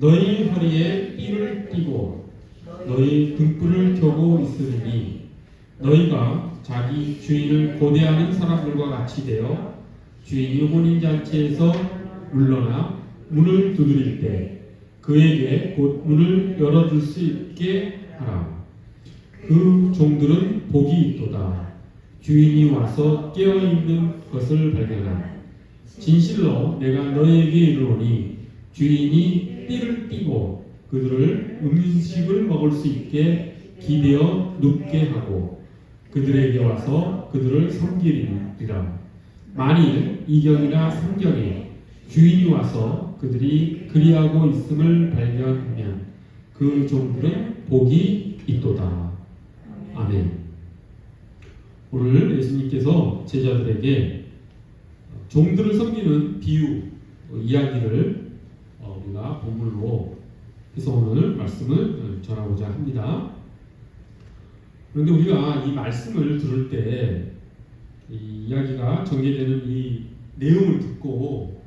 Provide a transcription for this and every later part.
너희 허리에 띠를 띠고 너희 등불을 켜고 있으리니 너희가 자기 주인을 고대하는 사람들과 같이 되어 주인이 혼인잔치에서 물러나 문을 두드릴 때 그에게 곧 문을 열어줄 수 있게 하라. 그 종들은 복이 있도다. 주인이 와서 깨어있는 것을 발견하라. 진실로 내가 너희에게 이르노니 주인이 띠를 띠고 그들을 음식을 먹을 수 있게 기대어 눕게 하고 그들에게 와서 그들을 섬기리라. 만일 2경이나 3경에 주인이 와서 그들이 그리하고 있음을 발견하면 그 종들은 복이 있도다. 아멘. 오늘 예수님께서 제자들에게 종들을 섬기는 비유, 이야기를 우리가 본문으로 해서 오늘 말씀을 전하고자 합니다. 그런데 우리가 이 말씀을 들을 때 이 이야기가 전개되는 이 내용을 듣고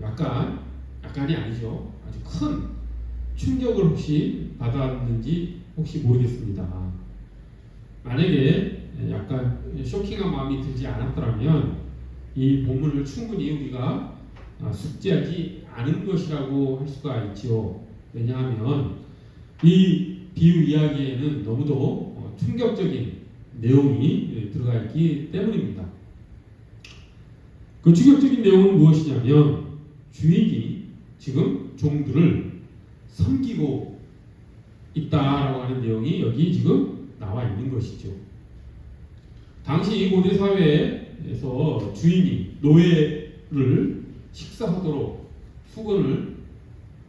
약간이 아니죠. 아주 큰 충격을 혹시 받았는지 혹시 모르겠습니다. 만약에 약간 쇼킹한 마음이 들지 않았더라면 이 본문을 충분히 우리가 숙지하지 않은 것이라고 할 수가 있지요. 왜냐하면 이 비유 이야기에는 너무도 충격적인 내용이 들어가 있기 때문입니다. 그 충격적인 내용은 무엇이냐면 주인이 지금 종들을 섬기고 있다라고 하는 내용이 여기 지금 나와 있는 것이죠. 당시 고대 사회에서 주인이 노예를 식사하도록 수건을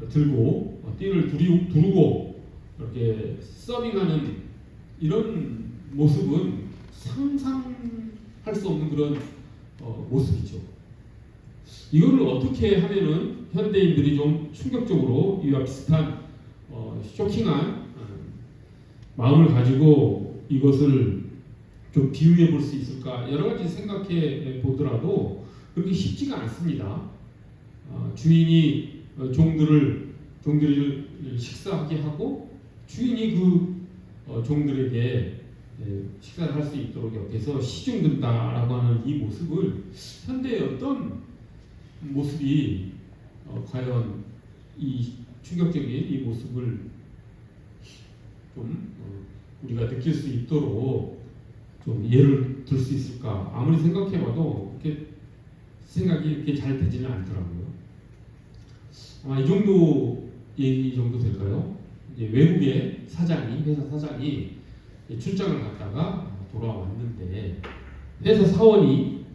들고 띠를 두르고 이렇게 서빙하는 이런 모습은 상상할 수 없는 그런 모습이죠. 이거를 어떻게 하면은 현대인들이 좀 충격적으로 이와 비슷한 쇼킹한 마음을 가지고 이것을 좀 비유해 볼 수 있을까 여러 가지 생각해 보더라도 그렇게 쉽지가 않습니다. 주인이 종들을 식사하게 하고 주인이 그 종들에게 식사를 할 수 있도록 옆에서 시중든다라고 하는 이 모습을 현대의 어떤 모습이 과연 이 충격적인 이 모습을 좀 우리가 느낄 수 있도록 좀 예를 들 수 있을까? 아무리 생각해봐도 이렇게 생각이 이렇게 잘 되지는 않더라고요. 아마 이 정도 얘기 정도 될까요? 이제 외국의 회사 사장이 출장을 갔다가 돌아왔는데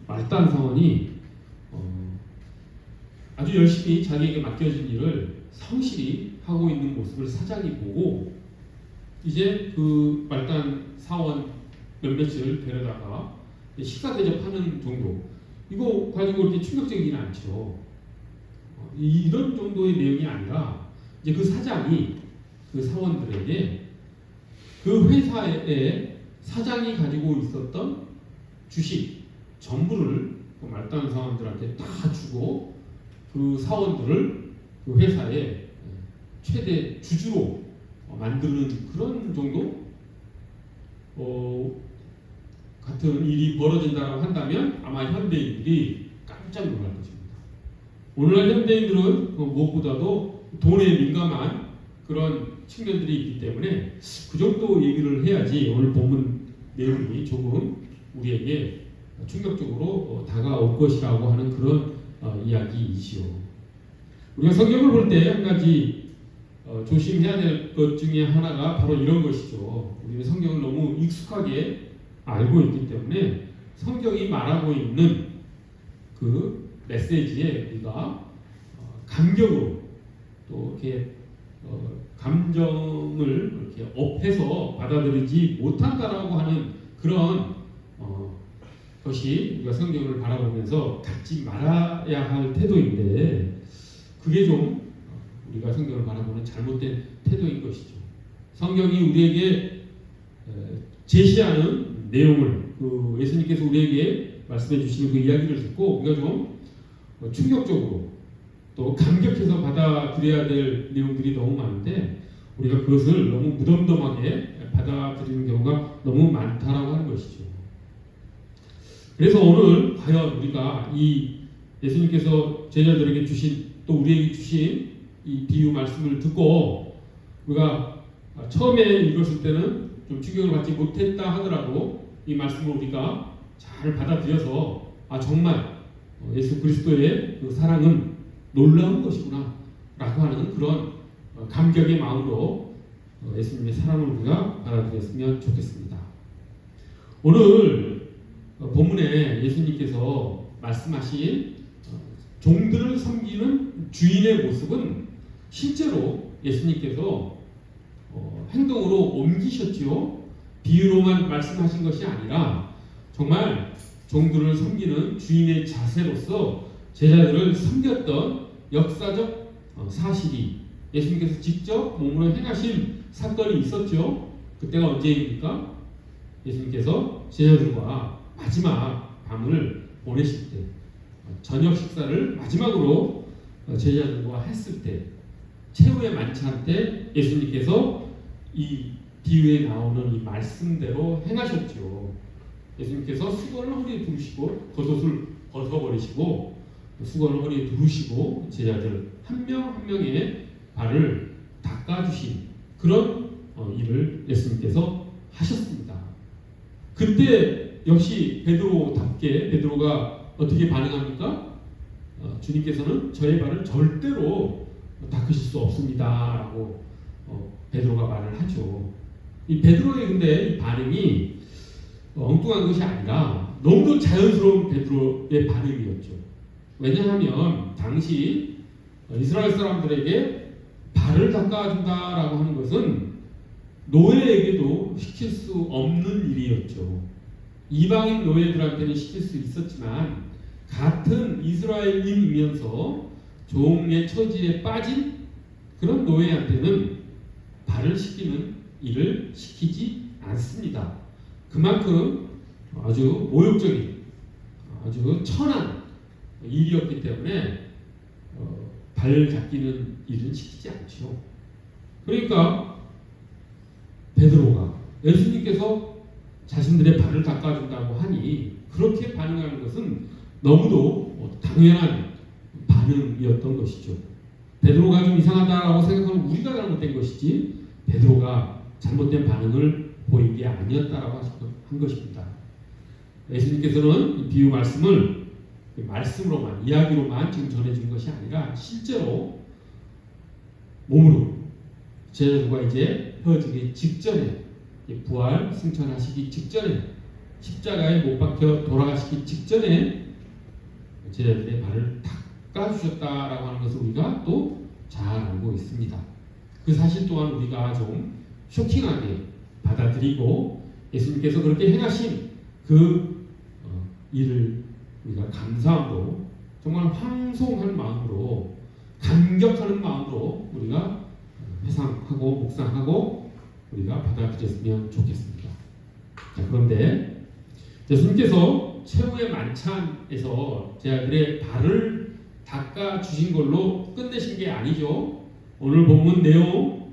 말단 사원이 아주 열심히 자기에게 맡겨진 일을 성실히 하고 있는 모습을 사장이 보고 이제 그 말단 사원 몇몇을 데려다가 식사 대접하는 정도 이거 가지고 이렇게 충격적이진 않죠. 이런 정도의 내용이 아니라 이제 그 사장이 그 사원들에게 그 회사의 사장이 가지고 있었던 주식 전부를 그 말단 사원들한테 다 주고 그 사원들을 그 회사의 최대 주주로 만드는 그런 정도 같은 일이 벌어진다고 한다면 아마 현대인들이 깜짝 놀랄 것입니다. 오늘날 현대인들은 무엇보다도 돈에 민감한 그런 측면들이 있기 때문에 그 정도 얘기를 해야지 오늘 본문 내용이 조금 우리에게 충격적으로 다가올 것이라고 하는 그런 이야기이지요. 우리가 성경을 볼 때 한 가지 조심해야 될 것 중에 하나가 바로 이런 것이죠. 우리는 성경을 너무 익숙하게 알고 있기 때문에 성경이 말하고 있는 그 메시지에 우리가 감격으로 또 이렇게 감정을 이렇게 업해서 받아들이지 못한다라고 하는 그런 것이 우리가 성경을 바라보면서 갖지 말아야 할 태도인데 그게 좀 우리가 성경을 바라보는 잘못된 태도인 것이죠. 성경이 우리에게 제시하는 내용을 그 예수님께서 우리에게 말씀해 주시는 그 이야기를 듣고 우리가 좀 충격적으로 또 감격해서 받아들여야 될 내용들이 너무 많은데 우리가 그것을 너무 무덤덤하게 받아들이는 경우가 너무 많다라고 하는 것이죠. 그래서 오늘 과연 우리가 이 예수님께서 제자들에게 주신 또 우리에게 주신 이 비유 말씀을 듣고 우리가 처음에 읽었을 때는 좀 충격을 받지 못했다 하더라도 이 말씀을 우리가 잘 받아들여서 정말 예수 그리스도의 그 사랑은 놀라운 것이구나 라고 하는 그런 감격의 마음으로 예수님의 사랑을 우리가 받아들였으면 좋겠습니다. 오늘 본문에 예수님께서 말씀하신 종들을 섬기는 주인의 모습은 실제로 예수님께서 행동으로 옮기셨지요. 비유로만 말씀하신 것이 아니라 정말 종들을 섬기는 주인의 자세로서 제자들을 섬겼던 역사적 사실이 예수님께서 직접 몸으로 행하신 사건이 있었죠. 그때가 언제입니까? 예수님께서 제자들과 마지막 밤을 보내실 때, 저녁 식사를 마지막으로 제자들과 했을 때, 최후의 만찬 때 예수님께서 이 비유에 나오는 이 말씀대로 행하셨죠. 예수님께서 수건을 허리에 두르시고 겉옷을 벗어버리시고 수건을 허리에 두르시고 제자들 한 명 한 명의 발을 닦아주신 그런 일을 예수님께서 하셨습니다. 그때 역시 베드로답게 베드로가 어떻게 반응합니까? 주님께서는 저의 발을 절대로 닦으실 수 없습니다 라고 베드로가 말을 하죠. 이 베드로의 근데 이 반응이 엉뚱한 것이 아니라 너무도 자연스러운 베드로의 반응이었죠. 왜냐하면 당시 이스라엘 사람들에게 발을 닦아준다라고 하는 것은 노예에게도 시킬 수 없는 일이었죠. 이방인 노예들한테는 시킬 수 있었지만 같은 이스라엘인이면서 종의 처지에 빠진 그런 노예한테는 발을 씻기는 일을 시키지 않습니다. 그만큼 아주 모욕적인, 아주 천한 일이었기 때문에 발 닦이는 일은 시키지 않죠. 그러니까 베드로가 예수님께서 자신들의 발을 닦아준다고 하니 그렇게 반응하는 것은 너무도 당연한 반응이었던 것이죠. 베드로가 좀 이상하다라고 생각하면 우리가 잘못된 것이지 베드로가 잘못된 반응을 보인 게 아니었다라고 한 것입니다. 예수님께서는 이 비유 말씀을 말씀으로만, 이야기로만 지금 전해준 것이 아니라 실제로 몸으로 제자들과 이제 헤어지기 직전에, 부활 승천하시기 직전에, 십자가에 못 박혀 돌아가시기 직전에 제자들의 발을 닦아주셨다라고 하는 것을 우리가 또 잘 알고 있습니다. 그 사실 또한 우리가 좀 쇼킹하게 받아들이고 예수님께서 그렇게 행하신 그 일을 우리가 감사함으로 정말 황송한 마음으로 감격하는 마음으로 우리가 회상하고 묵상하고 우리가 받아들였으면 좋겠습니다. 자, 그런데 예수님께서 최후의 만찬에서 제자들의 발을 닦아 주신 걸로 끝내신 게 아니죠. 오늘 본문 내용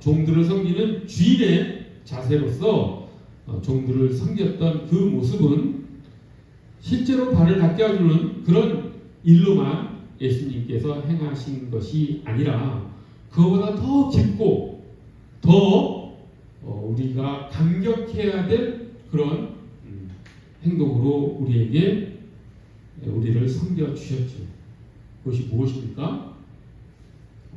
종들을 섬기는 주인의 자세로서 종들을 섬겼던 그 모습은 실제로 발을 닦아주는 그런 일로만 예수님께서 행하신 것이 아니라 그거보다 더 깊고 더 우리가 감격해야 될 그런 행동으로 우리를 섬겨주셨죠. 그것이 무엇입니까?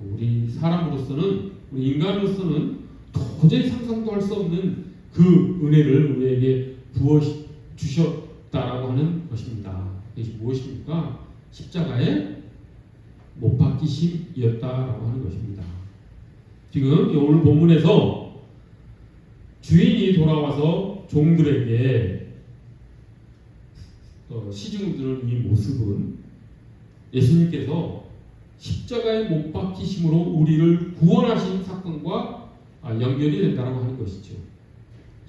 우리 사람으로서는, 우리 인간으로서는 도저히 상상도 할 수 없는 그 은혜를 우리에게 부어주셨다라고 하는 것입니다. 그것이 무엇입니까? 십자가에 못 박히심이었다라고 하는 것입니다. 지금 오늘 본문에서 주인이 돌아와서 종들에게 시중을 드는 이 모습은 예수님께서 십자가에 못 박히심으로 우리를 구원하신 사건과 연결이 된다고 하는 것이죠.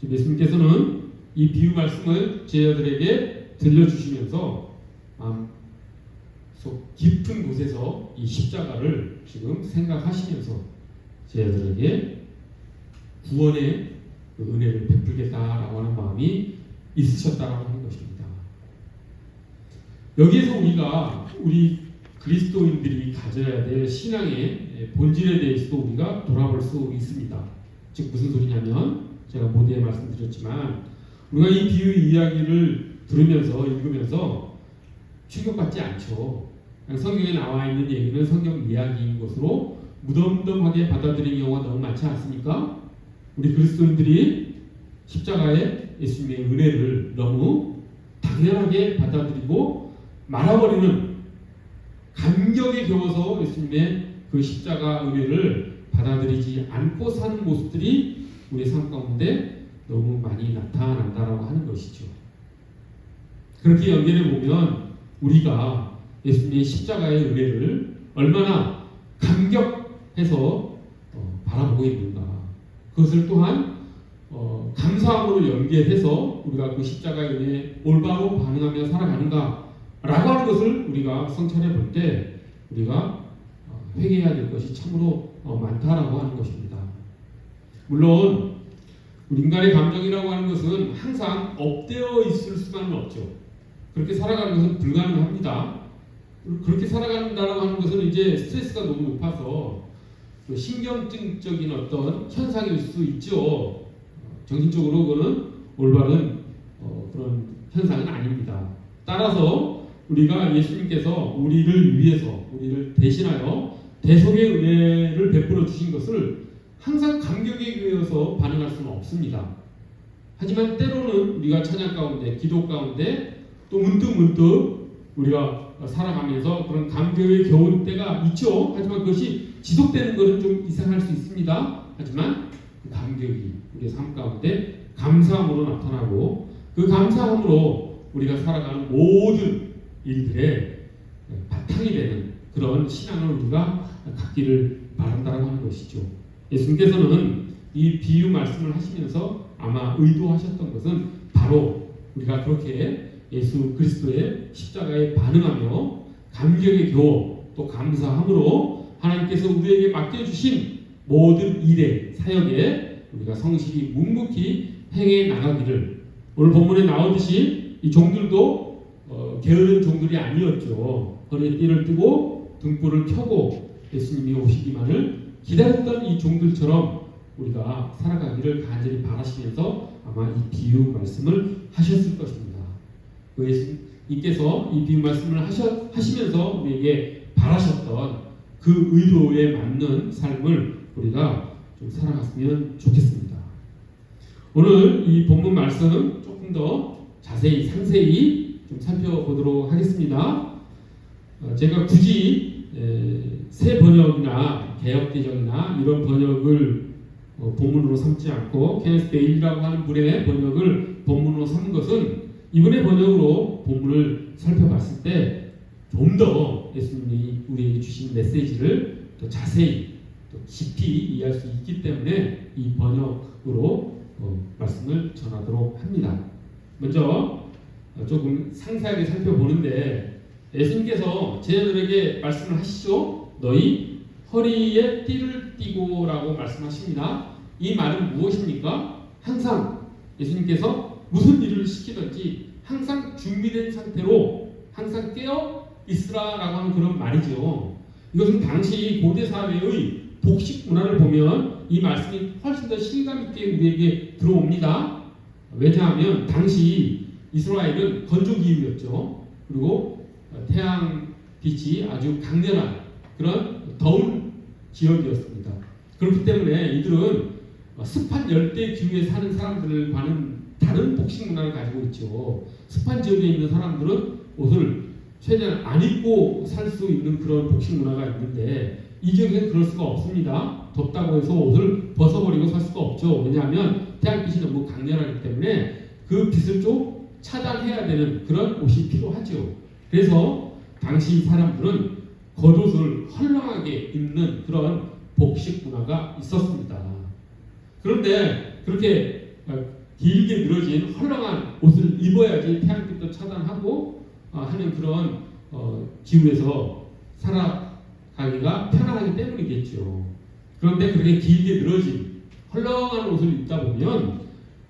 지금 예수님께서는 이 비유 말씀을 제자들에게 들려주시면서 속 깊은 곳에서 이 십자가를 지금 생각하시면서 저희들에게 구원의 그 은혜를 베풀겠다라고 하는 마음이 있으셨다라고 하는 것입니다. 여기에서 우리 그리스도인들이 가져야 될 신앙의 본질에 대해서도 우리가 돌아볼 수 있습니다. 즉 무슨 소리냐면 제가 모두에 말씀드렸지만 우리가 이 비유 이야기를 들으면서 읽으면서 충격받지 않죠. 성경에 나와 있는 얘기는 성경 이야기인 것으로 무덤덤하게 받아들이는 경우가 너무 많지 않습니까? 우리 그리스도인들이 십자가의 예수님의 은혜를 너무 당연하게 받아들이고 말아버리는 감격에 겨워서 예수님의 그 십자가 은혜를 받아들이지 않고 사는 모습들이 우리 삶 가운데 너무 많이 나타난다라고 하는 것이죠. 그렇게 연결해 보면 우리가 예수님의 십자가의 은혜를 얼마나 감격해서 바라보고 있는가, 그것을 또한 감사함으로 연결해서 우리가 그 십자가의 은혜에 올바로 반응하며 살아가는가 라고 하는 것을 우리가 성찰해 볼 때 우리가 회개해야 될 것이 참으로 많다라고 하는 것입니다. 물론 우리 인간의 감정이라고 하는 것은 항상 업되어 있을 수만은 없죠. 그렇게 살아가는 것은 불가능합니다. 그렇게 살아간다라고 하는 것은 이제 스트레스가 너무 높아서 신경증적인 어떤 현상일 수 있죠. 정신적으로 그거는 올바른 그런 현상은 아닙니다. 따라서 우리가 예수님께서 우리를 위해서 우리를 대신하여 대속의 은혜를 베풀어 주신 것을 항상 감격에 의해서 반응할 수는 없습니다. 하지만 때로는 우리가 찬양 가운데 기도 가운데 또 문득 우리가 살아가면서 그런 감격에 겨운 때가 있죠. 하지만 그것이 지속되는 것은 좀 이상할 수 있습니다. 하지만 그 감격이 우리의 삶 가운데 감사함으로 나타나고 그 감사함으로 우리가 살아가는 모든 일들의 바탕이 되는 그런 신앙을 우리가 갖기를 바란다고 하는 것이죠. 예수님께서는 이 비유 말씀을 하시면서 아마 의도하셨던 것은 바로 우리가 그렇게 예수 그리스도의 십자가에 반응하며 감격에 겨워 또 감사함으로 하나님께서 우리에게 맡겨주신 모든 일에 사역에 우리가 성실히 묵묵히 행해 나가기를, 오늘 본문에 나오듯이 이 종들도 게으른 종들이 아니었죠. 허리에 띠를 뜨고 등불을 켜고 예수님이 오시기만을 기다렸던 이 종들처럼 우리가 살아가기를 간절히 바라시면서 아마 이 비유 말씀을 하셨을 것입니다. 예수님께서 이 비유 말씀을 하시면서 우리에게 바라셨던 그 의도에 맞는 삶을 우리가 좀 살아갔으면 좋겠습니다. 오늘 이 본문 말씀 조금 더 자세히 상세히 좀 살펴보도록 하겠습니다. 제가 굳이 새 번역이나 개역개정이나 이런 번역을 본문으로 삼지 않고 케네스 베일이라고 하는 분의 번역을 본문으로 삼은 것은 이분의 번역으로 본문을 살펴봤을 때 좀 더 예수님이 우리에게 주신 메시지를 더 자세히 또 깊이 이해할 수 있기 때문에 이 번역으로 말씀을 전하도록 합니다. 먼저 조금 상세하게 살펴보는데 예수님께서 제자들에게 말씀을 하시죠. 너희 허리에 띠를 띠고 라고 말씀하십니다. 이 말은 무엇입니까? 항상 예수님께서 무슨 일을 시키든지 항상 준비된 상태로 항상 깨어 있으라 라고 하는 그런 말이죠. 이것은 당시 고대 사회의 복식 문화를 보면 이 말씀이 훨씬 더 실감 있게 우리에게 들어옵니다. 왜냐하면 당시 이스라엘은 건조기후였죠. 그리고 태양빛이 아주 강렬한 그런 더운 지역이었습니다. 그렇기 때문에 이들은 습한 열대 기후에 사는 사람들과는 다른 복식 문화를 가지고 있죠. 습한 지역에 있는 사람들은 옷을 최대한 안 입고 살 수 있는 그런 복식 문화가 있는데 이 지역에는 그럴 수가 없습니다. 덥다고 해서 옷을 벗어버리고 살 수가 없죠. 왜냐하면 태양빛이 너무 강렬하기 때문에 그 빛을 좀 차단해야 되는 그런 옷이 필요하죠. 그래서 당시 사람들은 겉옷을 헐렁하게 입는 그런 복식 문화가 있었습니다. 그런데 그렇게 길게 늘어진 헐렁한 옷을 입어야지 태양빛도 차단하고 하는 그런 기울여서 살아가기가 편안하기 때문이겠죠. 그런데 그렇게 길게 늘어진 헐렁한 옷을 입다 보면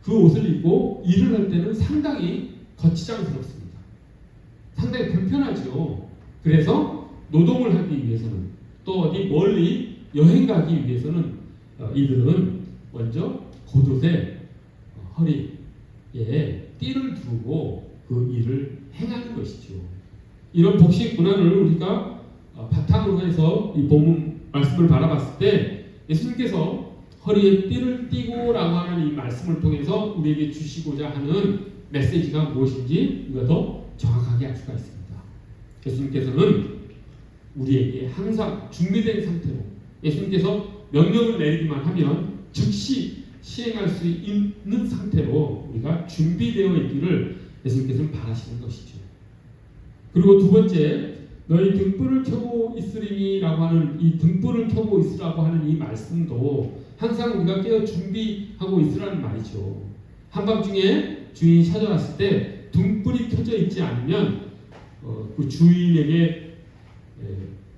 그 옷을 입고 일을 할 때는 상당히 거치장스럽습니다. 상당히 불편하죠. 그래서 노동을 하기 위해서는 또 어디 멀리 여행 가기 위해서는 이들은 먼저 겉옷에 허리에 띠를 두르고 그 일을 행하는 것이죠. 이런 복식 문화를 우리가 바탕으로 해서 이 본문 말씀을 바라봤을 때 예수님께서 허리에 띠를 띠고라고 하는 이 말씀을 통해서 우리에게 주시고자 하는 메시지가 무엇인지 우리가 더 정확하게 알 수가 있습니다. 예수님께서는 우리에게 항상 준비된 상태로 예수님께서 명령을 내리기만 하면 즉시 시행할 수 있는 상태로 우리가 준비되어 있기를 예수님께서는 바라시는 것이죠. 그리고 두 번째, 너희 등불을 켜고 있으리니라고 하는 이 등불을 켜고 있으라고 하는 이 말씀도 항상 우리가 깨어 준비하고 있으라는 말이죠. 한밤중에 주인이 찾아왔을 때 등불이 켜져 있지 않으면 그 주인에게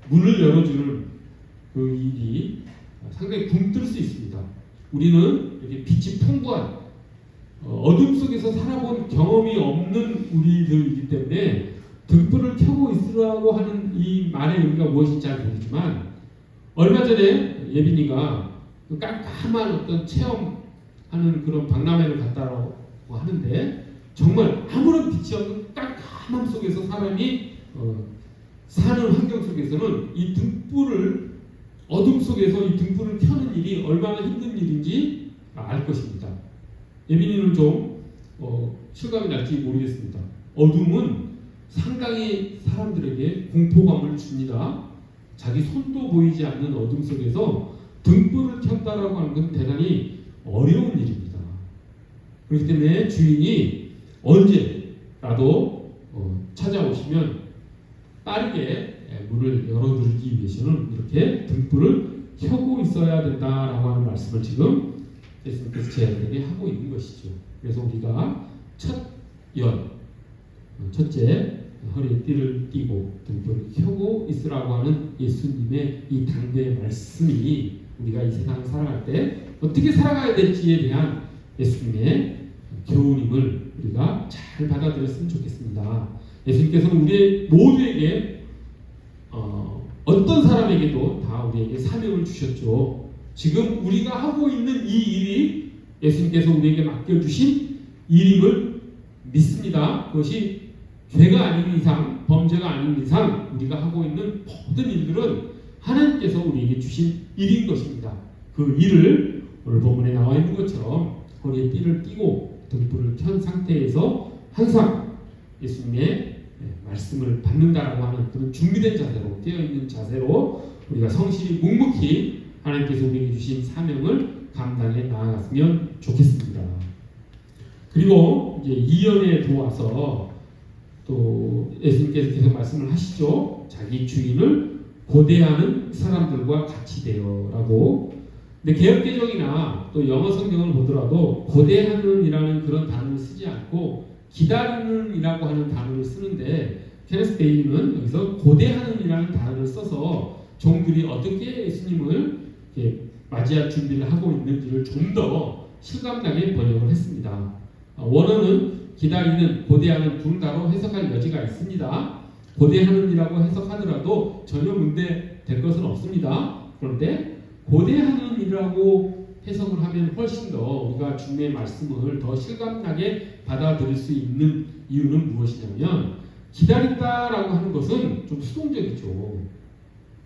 문을 열어주는 그 일이 상당히 굶뜰 수 있습니다. 우리는 이렇게 빛이 풍부한 어둠 속에서 살아본 경험이 없는 우리들이기 때문에 등불을 켜고 있으라고 하는 이 말의 의미가 무엇인지 잘 모르지만 얼마 전에 예빈이가 그 깜깜한 어떤 체험하는 그런 박람회를 갔다고 하는데 정말 아무런 빛이 없는 깜깜함 속에서 사람이 사는 환경 속에서는 이 등불을 어둠 속에서 이 등불을 켜는 일이 얼마나 힘든 일인지 알 것입니다. 예빈이는 좀 실감이 날지 모르겠습니다. 어둠은 상당히 사람들에게 공포감을 줍니다. 자기 손도 보이지 않는 어둠 속에서 등불을 켰다라고 하는 것은 대단히 어려운 일입니다. 그렇기 때문에 주인이 언제라도 찾아오시면 빠르게 문을 열어드리기 위해서는 이렇게 등불을 켜고 있어야 된다라고 하는 말씀을 지금 예수님께서 저희에게 하고 있는 것이죠. 그래서 우리가 첫째 허리에 띠를 띠고 등불을 켜고 있으라고 하는 예수님의 이 당부의 말씀이 우리가 이 세상을 살아갈 때 어떻게 살아가야 될지에 대한 예수님의 교훈임을 우리가 잘 받아들였으면 좋겠습니다. 예수님께서는 우리 모두에게 어떤 사람에게도 다 우리에게 사명을 주셨죠. 지금 우리가 하고 있는 이 일이 예수님께서 우리에게 맡겨주신 일임을 믿습니다. 그것이 죄가 아닌 이상, 범죄가 아닌 이상 우리가 하고 있는 모든 일들은 하나님께서 우리에게 주신 일인 것입니다. 그 일을 오늘 본문에 나와 있는 것처럼 허리에 띠를 띠고 등불을 켠 상태에서 항상 예수님의 말씀을 받는다라고 하는 그런 준비된 자세로 깨어있는 자세로 우리가 성실히 묵묵히 하나님께서 우리에게 주신 사명을 감당해 나아갔으면 좋겠습니다. 그리고 이제 2연에 들어와서 또 예수님께서 계속 말씀을 하시죠. 자기 주인을 고대하는 사람들과 같이 되어라고. 근데 개역개정이나 또 영어 성경을 보더라도 고대하는이라는 그런 단어를 쓰지 않고 기다리는이라고 하는 단어를 쓰는데 케네스 베일리는 여기서 고대하는이라는 단어를 써서 종들이 어떻게 예수님을 맞이할 준비를 하고 있는지를 좀 더 실감나게 번역을 했습니다. 원어는 기다리는, 고대하는 둘 다로 해석할 여지가 있습니다. 고대하는이라고 해석하더라도 전혀 문제 될 것은 없습니다. 그런데 고대하는이라고 해석을 하면 훨씬 더 우리가 주님의 말씀을 더 실감나게 받아들일 수 있는 이유는 무엇이냐면 기다린다라고 하는 것은 좀 수동적이죠.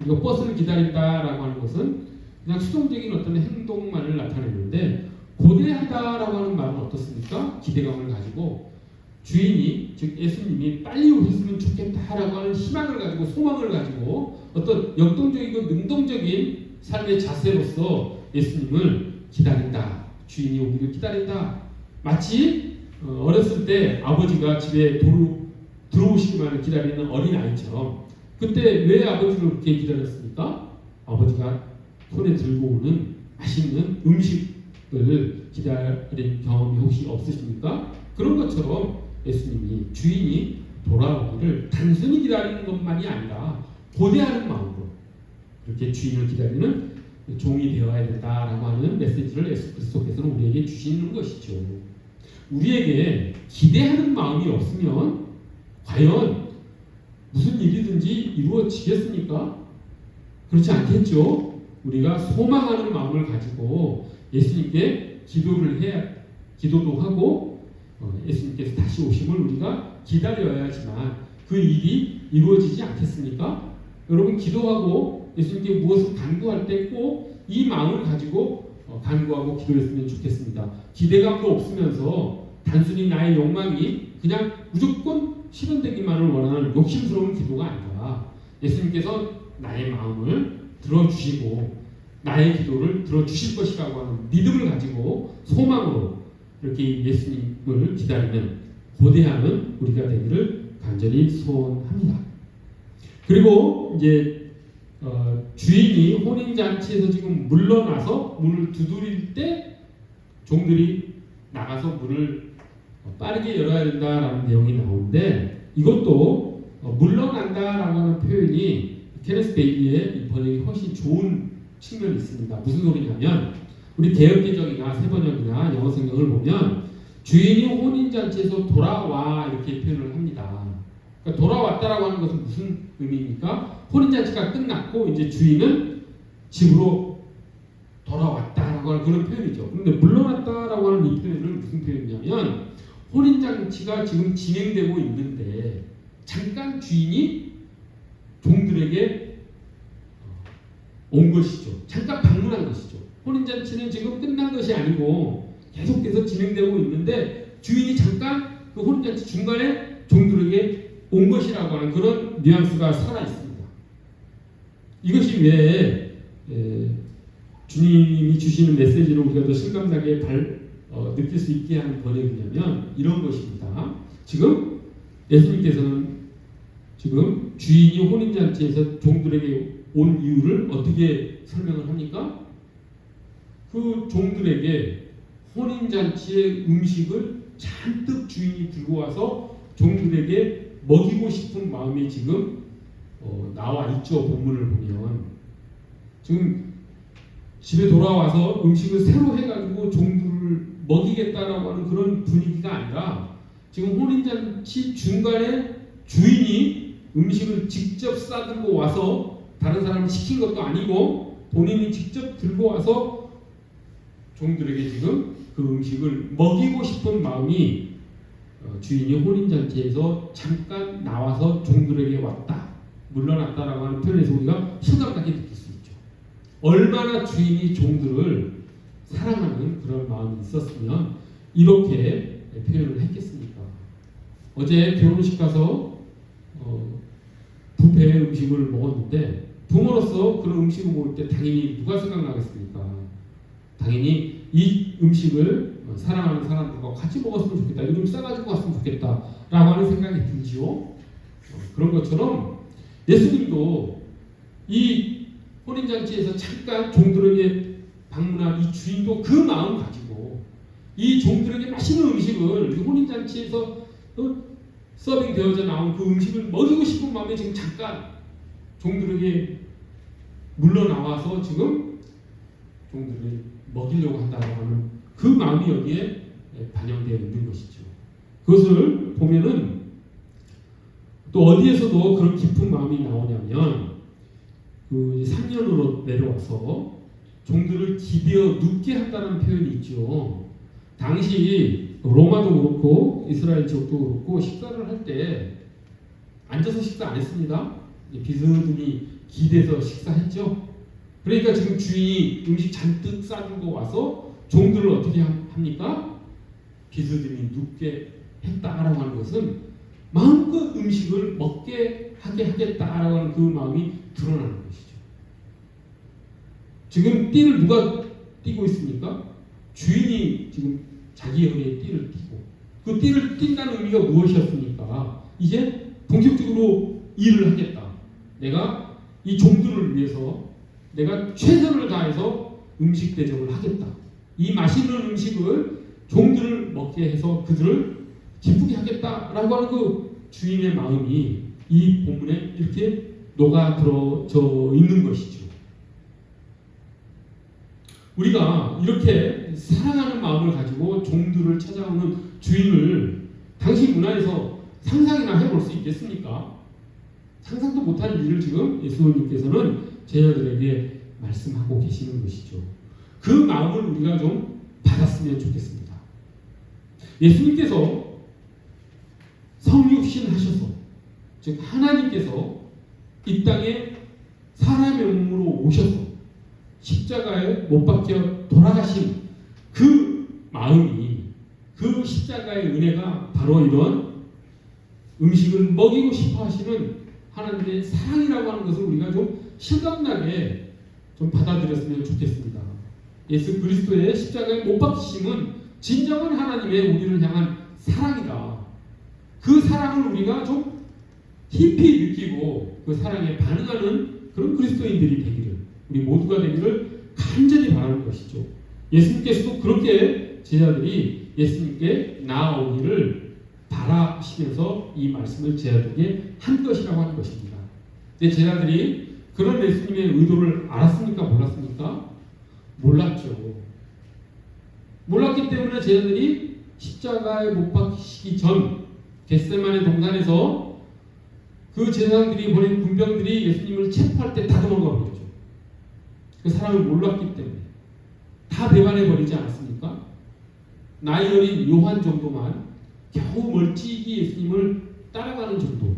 우리가 버스를 기다린다라고 하는 것은 그냥 수동적인 어떤 행동만을 나타내는데 고대하다라고 하는 말은 어떻습니까? 기대감을 가지고 주인이, 즉 예수님이 빨리 오셨으면 좋겠다라고 하는 희망을 가지고 소망을 가지고 어떤 역동적이고 능동적인 삶의 자세로서 예수님을 기다린다. 주인이 오기를 기다린다. 마치 어렸을 때 아버지가 집에 들어오시기만을 기다리는 어린아이처럼 그때 왜 아버지를 그렇게 기다렸습니까? 아버지가 손에 들고 오는 맛있는 음식을 기다린 경험이 혹시 없으십니까? 그런 것처럼 예수님이, 주인이 돌아오기를 단순히 기다리는 것만이 아니라 고대하는 마음으로 그렇게 주인을 기다리는 종이 되어야 된다라고 하는 메시지를 예수 그리스도께서는 우리에게 주시는 것이죠. 우리에게 기대하는 마음이 없으면 과연 무슨 일이든지 이루어지겠습니까? 그렇지 않겠죠. 우리가 소망하는 마음을 가지고 예수님께 기도도 하고 예수님께서 다시 오심을 우리가 기다려야지만 그 일이 이루어지지 않겠습니까? 여러분 기도하고 예수님께 무엇을 간구할 때 꼭 이 마음을 가지고 간구하고 기도했으면 좋겠습니다. 기대감도 없으면서 단순히 나의 욕망이 그냥 무조건 실현되기만을 원하는 욕심스러운 기도가 아니라 예수님께서 나의 마음을 들어주시고 나의 기도를 들어주실 것이라고 하는 믿음을 가지고 소망으로 이렇게 예수님을 기다리는 고대하는 우리가 되기를 간절히 소원합니다. 그리고 이제 주인이 혼인잔치에서 지금 물러나서 문을 두드릴 때 종들이 나가서 문을 빠르게 열어야 된다라는 내용이 나오는데 이것도 물러난다라고 하는 표현이 케네스 베이비의 번역이 훨씬 좋은 측면이 있습니다. 무슨 소리냐면 우리 개역개정이나 세번역이나 영어 성경을 보면 주인이 혼인잔치에서 돌아와 이렇게 표현을 합니다. 그러니까 돌아왔다라고 하는 것은 무슨 의미입니까? 혼인잔치가 끝났고 이제 주인은 집으로 돌아왔다라고 하는 그런 표현이죠. 그런데 물러났다라고 하는 이 표현은 무슨 표현이냐면 혼인잔치가 지금 진행되고 있는데 잠깐 주인이 종들에게 온 것이죠. 잠깐 방문한 것이죠. 혼인잔치는 지금 끝난 것이 아니고 계속해서 진행되고 있는데 주인이 잠깐 그 혼인잔치 중간에 종들에게 온 것이라고 하는 그런 뉘앙스가 살아 있습니다. 이것이 왜 주님이 주시는 메시지를 우리가 더 실감나게 느낄 수 있게 하는 번역이냐면 이런 것입니다. 지금 예수님께서는 지금 주인이 혼인잔치에서 종들에게 온 이유를 어떻게 설명을 합니까? 그 종들에게 혼인잔치의 음식을 잔뜩 주인이 들고 와서 종들에게 먹이고 싶은 마음이 지금 나와 있죠. 본문을 보면 지금 집에 돌아와서 음식을 새로 해가지고 종들을 먹이겠다라고 하는 그런 분위기가 아니라 지금 혼인잔치 중간에 주인이 음식을 직접 싸들고 와서 다른 사람이 시킨 것도 아니고 본인이 직접 들고 와서 종들에게 지금 그 음식을 먹이고 싶은 마음이 주인이 혼인잔치에서 잠깐 나와서 종들에게 왔다, 물러났다라고 하는 표현에서 우리가 실감나게 느낄 수 있죠. 얼마나 주인이 종들을 사랑하는 그런 마음이 있었으면 이렇게 표현을 했겠습니까? 어제 결혼식 가서 뷔페 음식을 먹었는데 부모로서 그런 음식을 먹을 때 당연히 누가 생각나겠습니까? 당연히 이 음식을 사랑하는 사람들과 같이 먹었으면 좋겠다. 이름 싸가지고 왔으면 좋겠다. 라고 하는 생각이 들지요. 그런 것처럼 예수님도 이 혼인잔치에서 잠깐 종들에게 방문한 이 주인도 그 마음 가지고 이 종들에게 맛있는 음식을 혼인잔치에서 서빙되어져 나온 그 음식을 먹이고 싶은 마음에 지금 잠깐 종들에게 물러나와서 지금 종들을 먹이려고 한다고 하는 그 마음이 여기에 반영되어 있는 것이죠. 그것을 보면은 또 어디에서도 그런 깊은 마음이 나오냐면 그 3년으로 내려와서 종들을 기대어 눕게 한다는 표현이 있죠. 당시 로마도 그렇고 이스라엘 지역도 그렇고 식사를 할 때 앉아서 식사 안 했습니다. 비스듬히 기대서 식사했죠. 그러니까 지금 주인이 음식 잔뜩 싸들고 와서 종들을 어떻게 합니까? 비스듬히 눕게 했다라고 하는 것은 마음껏 음식을 먹게 하게 하겠다라고 하는 그 마음이 드러나는 것이죠. 지금 띠를 누가 띠고 있습니까? 주인이 지금 자기 허리에 띠를 띠고 그 띠를 띈다는 의미가 무엇이었습니까? 이제 본격적으로 일을 하겠다. 내가 이 종들을 위해서 내가 최선을 다해서 음식 대접을 하겠다. 이 맛있는 음식을 종들을 먹게 해서 그들을 기쁘게 하겠다라고 하는 그 주인의 마음이 이 본문에 이렇게 녹아들어져 있는 것이죠. 우리가 이렇게 사랑하는 마음을 가지고 종들을 찾아오는 주인을 당시 문화에서 상상이나 해볼 수 있겠습니까? 상상도 못하는 일을 지금 예수님께서는 제자들에게 말씀하고 계시는 것이죠. 그 마음을 우리가 좀 받았으면 좋겠습니다. 예수님께서 성육신 하셔서, 즉 하나님께서 이 땅에 사람의 몸으로 오셔서 십자가에 못 박혀 돌아가신 그 마음이, 그 십자가의 은혜가 바로 이런 음식을 먹이고 싶어 하시는 하나님의 사랑이라고 하는 것을 우리가 좀 실감나게 좀 받아들였으면 좋겠습니다. 예수 그리스도의 십자가에 못 박히심은 진정한 하나님의 우리를 향한 사랑이다. 그 사랑을 우리가 좀 깊이 느끼고 그 사랑에 반응하는 그런 그리스도인들이 되기를, 우리 모두가 되기를 간절히 바라는 것이죠. 예수님께서도 그렇게 제자들이 예수님께 나아오기를 바라시면서 이 말씀을 제자들에게 한 것이라고 하는 것입니다. 근데 제자들이 그런 예수님의 의도를 알았습니까? 몰랐습니까? 몰랐죠. 몰랐기 때문에 제자들이 십자가에 못 박히시기 전 겟세마네 동산에서 그 제사장들이 보낸 군병들이 예수님을 체포할 때 다 도망가 버렸죠. 그 사람을 몰랐기 때문에 다 배반해 버리지 않았습니까? 나이 어린 요한 정도만 겨우 멀찍이 예수님을 따라가는 정도,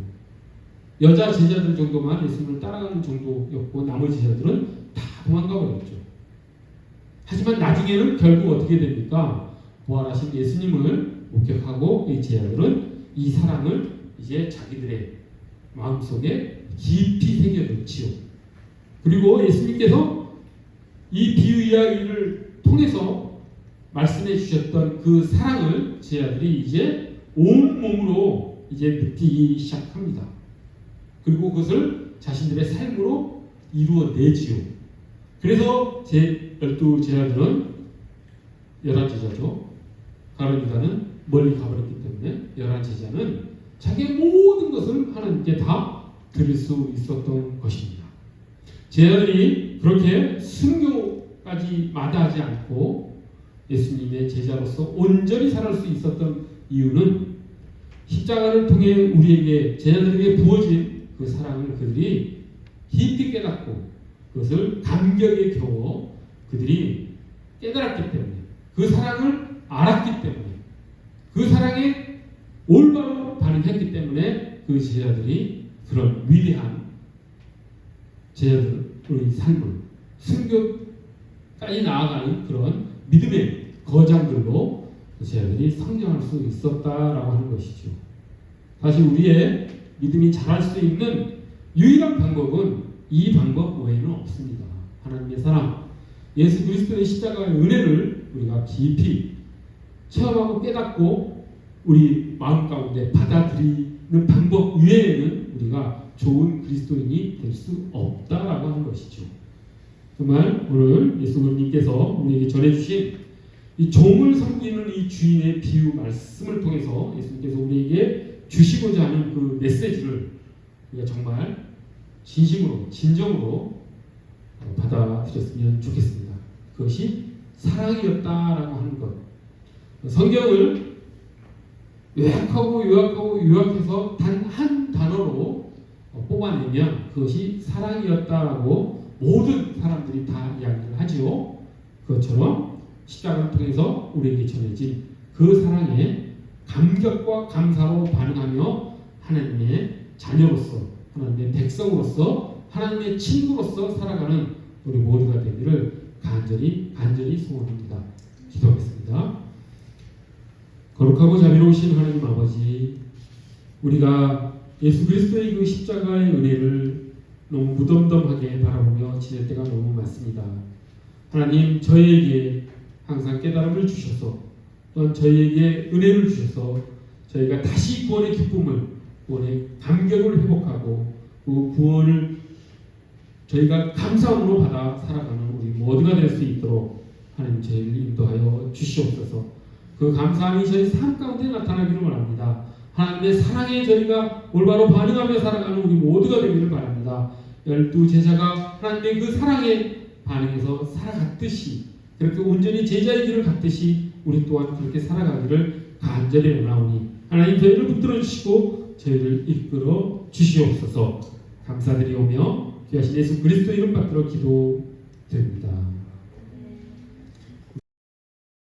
여자 제자들 정도만 예수님을 따라가는 정도였고 나머지 제자들은 다 도망가 버렸죠. 하지만 나중에는 결국 어떻게 됩니까? 부활하신 예수님을 목격하고 이 제자들은 이 사랑을 이제 자기들의 마음속에 깊이 새겨놓지요. 그리고 예수님께서 이 비유 이야기를 통해서 말씀해 주셨던 그 사랑을 제자들이 이제 온몸으로 이제 느끼기 시작합니다. 그리고 그것을 자신들의 삶으로 이루어내지요. 그래서 제 12제자들은 11제자죠. 가룟 유다는 멀리 가버렸기 때문에 11제자는 자기의 모든 것을 하나님께 다 드릴 수 있었던 것입니다. 제자들이 그렇게 순교까지 마다하지 않고 예수님의 제자로서 온전히 살아갈 수 있었던 이유는 십자가를 통해 우리에게, 제자들에게 부어진 그 사랑을 그들이 깊이 깨닫고 그것을 감격에 겨워 그들이 깨달았기 때문에, 그 사랑을 알았기 때문에, 그 사랑에 올바로 반응했기 때문에 그 제자들이 그런 위대한 제자들의 삶을 순교까지 나아가는 그런 믿음의 거장들로 제자들이 성장할 수 있었다라고 하는 것이죠. 사실 우리의 믿음이 자랄 수 있는 유일한 방법은 이 방법 외에는 없습니다. 하나님의 사랑, 예수 그리스도의 십자가의 은혜를 우리가 깊이 체험하고 깨닫고 우리 마음 가운데 받아들이는 방법 외에는 우리가 좋은 그리스도인이 될 수 없다라고 하는 것이죠. 정말 오늘 예수님께서 우리에게 전해주신 이 종을 섬기는 이 주인의 비유 말씀을 통해서 예수님께서 우리에게 주시고자 하는 그 메시지를 우리가 정말 진심으로, 진정으로 받아들였으면 좋겠습니다. 그것이 사랑이었다라고 하는 것. 성경을 요약해서 단 한 단어로 뽑아내면 그것이 사랑이었다라고 모든 사람들이 다 이야기를 하지요. 그것처럼 십자가를 통해서 우리에게 전해진 그 사랑에 감격과 감사로 반응하며 하나님의 자녀로서, 하나님의 백성으로서, 하나님의 친구로서 살아가는 우리 모두가 되기를 간절히 소원합니다. 기도하겠습니다. 거룩하고 자비로우신 하나님 아버지, 우리가 예수 그리스도의 그 십자가의 은혜를 너무 무덤덤하게 바라보며 지낼 때가 너무 많습니다. 하나님, 저희에게 항상 깨달음을 주셔서, 또한 저희에게 은혜를 주셔서 저희가 다시 구원의 기쁨을, 구원의 감격을 회복하고 그 구원을 저희가 감사함으로 받아 살아가는 우리 모두가 될 수 있도록 하나님 저희를 인도하여 주시옵소서. 그 감사함이 저희 삶 가운데 나타나기를 원합니다. 하나님의 사랑에 저희가 올바로 반응하며 살아가는 우리 모두가 되기를 바랍니다. 12제자가 하나님의 그 사랑에 반응해서 살아갔듯이, 그렇게 온전히 제자의 길을 갔듯이 우리 또한 그렇게 살아가기를 간절히 원하오니 하나님 저희를 붙들어 주시고 저희를 이끌어 주시옵소서. 감사드리오며 귀하신 예수 그리스도 이름 받들어 기도드립니다.